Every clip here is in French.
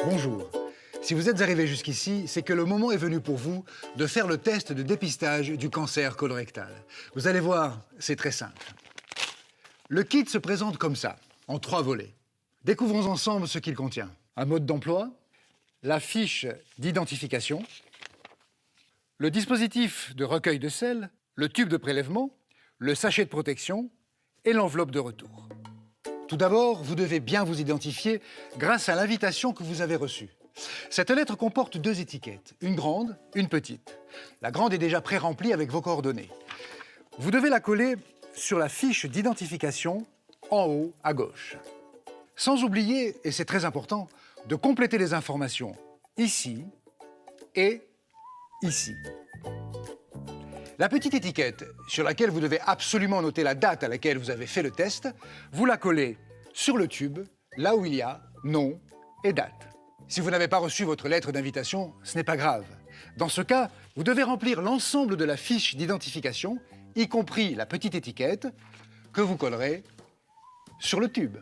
Bonjour. Si vous êtes arrivé jusqu'ici, c'est que le moment est venu pour vous de faire le test de dépistage du cancer colorectal. Vous allez voir, c'est très simple. Le kit se présente comme ça, en 3 volets. Découvrons ensemble ce qu'il contient. Un mode d'emploi, la fiche d'identification, le dispositif de recueil de sel, le tube de prélèvement, le sachet de protection et l'enveloppe de retour. Tout d'abord, vous devez bien vous identifier grâce à l'invitation que vous avez reçue. Cette lettre comporte 2 étiquettes, une grande, une petite. La grande est déjà pré-remplie avec vos coordonnées. Vous devez la coller sur la fiche d'identification en haut à gauche. Sans oublier, et c'est très important, de compléter les informations ici et ici. La petite étiquette sur laquelle vous devez absolument noter la date à laquelle vous avez fait le test, vous la collez sur le tube, là où il y a nom et date. Si vous n'avez pas reçu votre lettre d'invitation, ce n'est pas grave. Dans ce cas, vous devez remplir l'ensemble de la fiche d'identification, y compris la petite étiquette, que vous collerez sur le tube.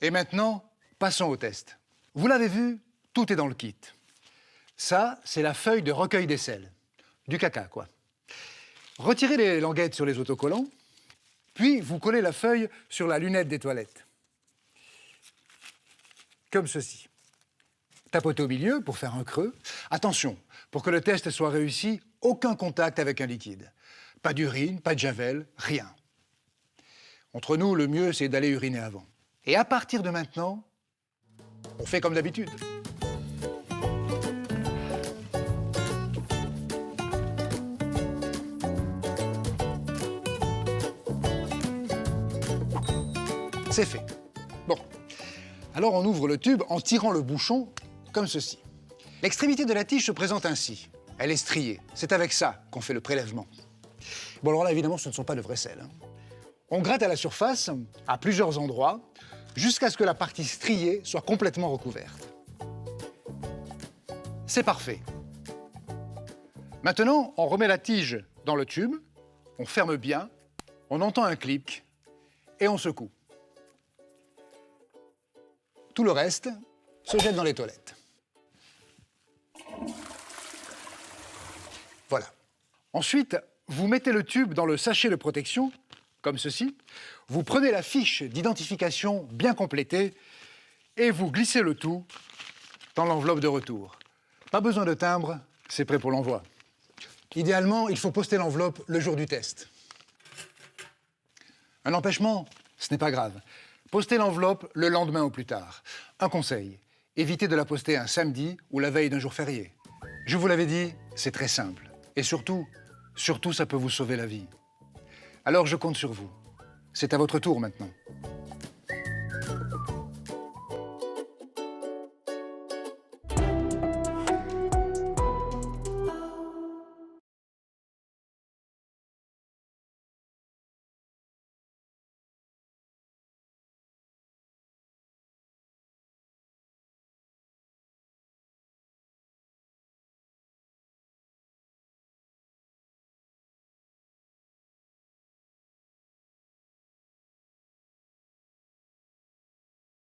Et maintenant, passons au test. Vous l'avez vu, tout est dans le kit. Ça, c'est la feuille de recueil des sels. Du caca, quoi. Retirez les languettes sur les autocollants, puis vous collez la feuille sur la lunette des toilettes. Comme ceci. Tapotez au milieu pour faire un creux. Attention, pour que le test soit réussi, aucun contact avec un liquide. Pas d'urine, pas de javel, rien. Entre nous, le mieux, c'est d'aller uriner avant. Et à partir de maintenant, on fait comme d'habitude. C'est fait. Bon. Alors on ouvre le tube en tirant le bouchon comme ceci. L'extrémité de la tige se présente ainsi. Elle est striée. C'est avec ça qu'on fait le prélèvement. Bon, alors là, évidemment, ce ne sont pas de vrais sels. On gratte à la surface, à plusieurs endroits, jusqu'à ce que la partie striée soit complètement recouverte. C'est parfait. Maintenant, on remet la tige dans le tube, on ferme bien, on entend un clic et on secoue. Tout le reste se jette dans les toilettes. Voilà. Ensuite, vous mettez le tube dans le sachet de protection, comme ceci. Vous prenez la fiche d'identification bien complétée et vous glissez le tout dans l'enveloppe de retour. Pas besoin de timbre, c'est prêt pour l'envoi. Idéalement, il faut poster l'enveloppe le jour du test. Un empêchement, ce n'est pas grave. Postez l'enveloppe le lendemain au plus tard. Un conseil, évitez de la poster un samedi ou la veille d'un jour férié. Je vous l'avais dit, c'est très simple. Et surtout, ça peut vous sauver la vie. Alors je compte sur vous. C'est à votre tour maintenant.